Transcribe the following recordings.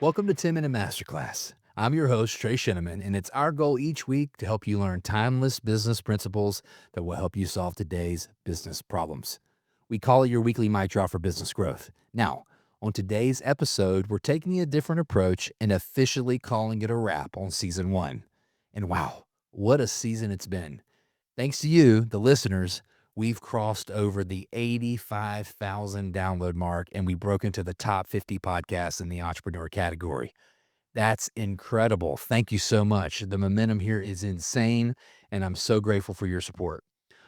Welcome to 10-Minute Masterclass. I'm your host, Trey, and it's our goal each week to help you learn timeless business principles that will help you solve today's business problems. We call it your weekly mic drop for business growth. Now, on today's episode, we're taking a different approach and officially calling it a wrap on season one. And wow, what a season it's been. Thanks to you, the listeners, we've crossed over the 85,000 download mark and we broke into the top 50 podcasts in the entrepreneur category. That's incredible. Thank you so much. The momentum here is insane, and I'm so grateful for your support.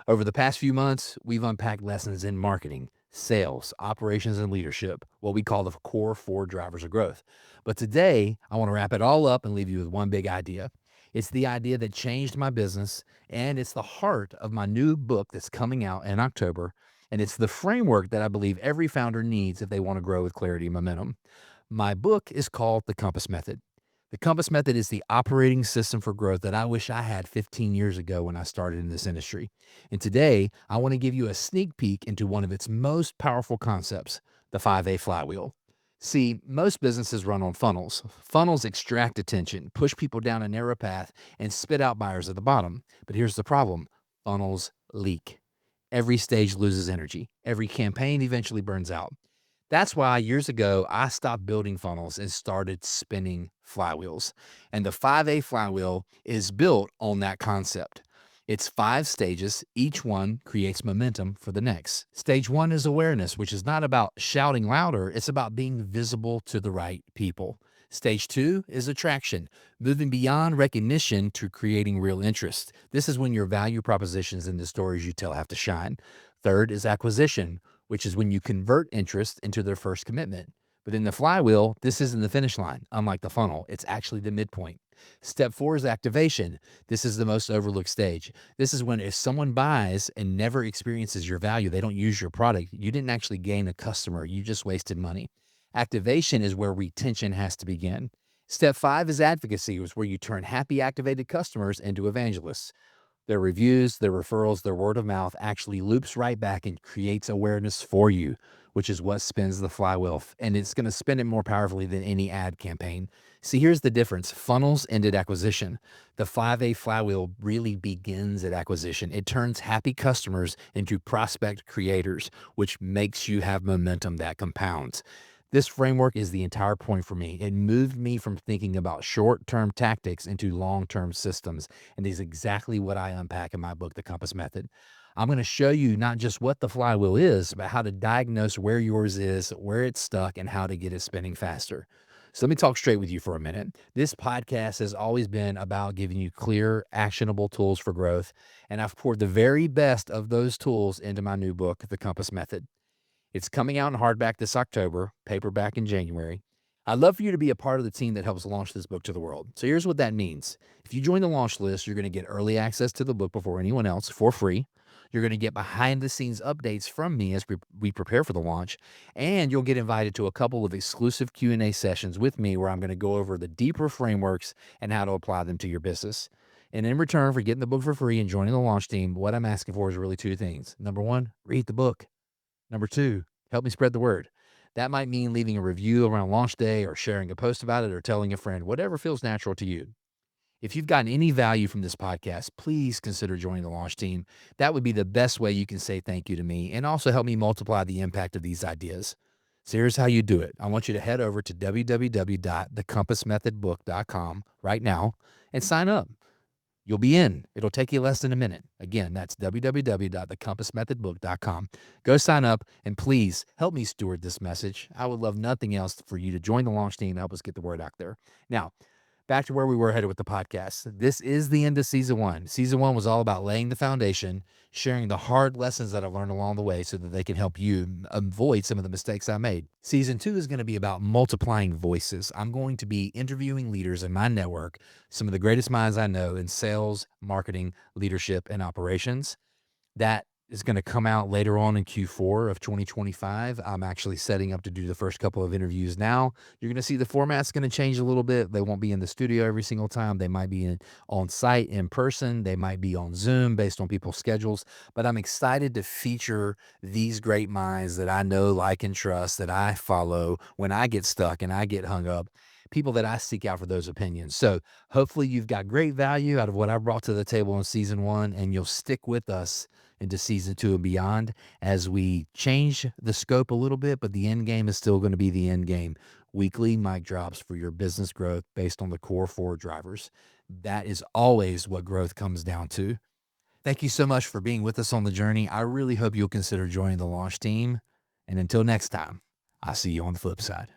Over the past few months, we've unpacked lessons in marketing, sales, operations, and leadership, what we call the core four drivers of growth. But today, I want to wrap it all up and leave you with one big idea. It's the idea that changed my business, and it's the heart of my new book that's coming out in October. And it's the framework that I believe every founder needs if they want to grow with clarity and momentum. My book is called The Compass Method. The Compass Method is the operating system for growth that I wish I had 15 years ago when I started in this industry. And today, I want to give you a sneak peek into one of its most powerful concepts, the 5A Flywheel. See, most businesses run on funnels. Funnels extract attention, push people down a narrow path, and spit out buyers at the bottom. But here's the problem: funnels leak. Every stage loses energy. Every campaign eventually burns out. That's why years ago, I stopped building funnels and started spinning flywheels. And the 5A flywheel is built on that concept. It's 5 stages. Each one creates momentum for the next. Stage one is awareness, which is not about shouting louder. It's about being visible to the right people. Stage two is attraction, moving beyond recognition to creating real interest. This is when your value propositions and the stories you tell have to shine. Third is acquisition, which is when you convert interest into their first commitment. But in the flywheel, this isn't the finish line. Unlike the funnel, it's actually the midpoint. Step four is activation. This is the most overlooked stage. This is when if someone buys and never experiences your value, they don't use your product, you didn't actually gain a customer, you just wasted money. Activation is where retention has to begin. Step five is advocacy, is where you turn happy activated customers into evangelists. Their reviews, their referrals, their word of mouth actually loops right back and creates awareness for you, which is what spins the flywheel. And it's going to spin it more powerfully than any ad campaign. See, here's the difference. Funnels ended acquisition. The 5A flywheel really begins at acquisition. It turns happy customers into prospect creators, which makes you have momentum that compounds. This framework is the entire point for me. It moved me from thinking about short-term tactics into long-term systems, and is exactly what I unpack in my book, The Compass Method. I'm going to show you not just what the flywheel is, but how to diagnose where yours is, where it's stuck, and how to get it spinning faster. So let me talk straight with you for a minute. This podcast has always been about giving you clear, actionable tools for growth, and I've poured the very best of those tools into my new book, The Compass Method. It's coming out in hardback this October, paperback in January. I'd love for you to be a part of the team that helps launch this book to the world. So here's what that means. If you join the launch list, you're going to get early access to the book before anyone else for free. You're going to get behind the scenes updates from me as we prepare for the launch, and you'll get invited to a couple of exclusive Q&A sessions with me where I'm going to go over the deeper frameworks and how to apply them to your business. And in return for getting the book for free and joining the launch team, what I'm asking for is really two things. Number one, read the book. Number two, help me spread the word. That might mean leaving a review around launch day or sharing a post about it or telling a friend, whatever feels natural to you. If you've gotten any value from this podcast, please consider joining the launch team. That would be the best way you can say thank you to me and also help me multiply the impact of these ideas. So here's how you do it. I want you to head over to www.thecompassmethodbook.com right now and sign up. You'll be in. It'll take you less than a minute. Again, that's www.thecompassmethodbook.com. Go sign up and please help me steward this message. I would love nothing else for you to join the launch team and help us get the word out there. Now, back to where we were headed with the podcast. This is the end of season one. Season one was all about laying the foundation, sharing the hard lessons that I've learned along the way so that they can help you avoid some of the mistakes I made. Season two is going to be about multiplying voices. I'm going to be interviewing leaders in my network, some of the greatest minds I know in sales, marketing, leadership, and operations. That is going to come out later on in Q4 of 2025. I'm actually setting up to do the first couple of interviews now. You're going to see the format's going to change a little bit. They won't be in the studio every single time. They might be on site in person. They might be on Zoom based on people's schedules. But I'm excited to feature these great minds that I know, like, and trust, that I follow when I get stuck and I get hung up, people that I seek out for those opinions. So hopefully you've got great value out of what I brought to the table in season 1, and you'll stick with us into season 2 and beyond as we change the scope a little bit, but the end game is still going to be the end game. Weekly mic drops for your business growth based on the core 4 drivers. That is always what growth comes down to. Thank you so much for being with us on the journey. I really hope you'll consider joining the launch team. And until next time, I'll see you on the flip side.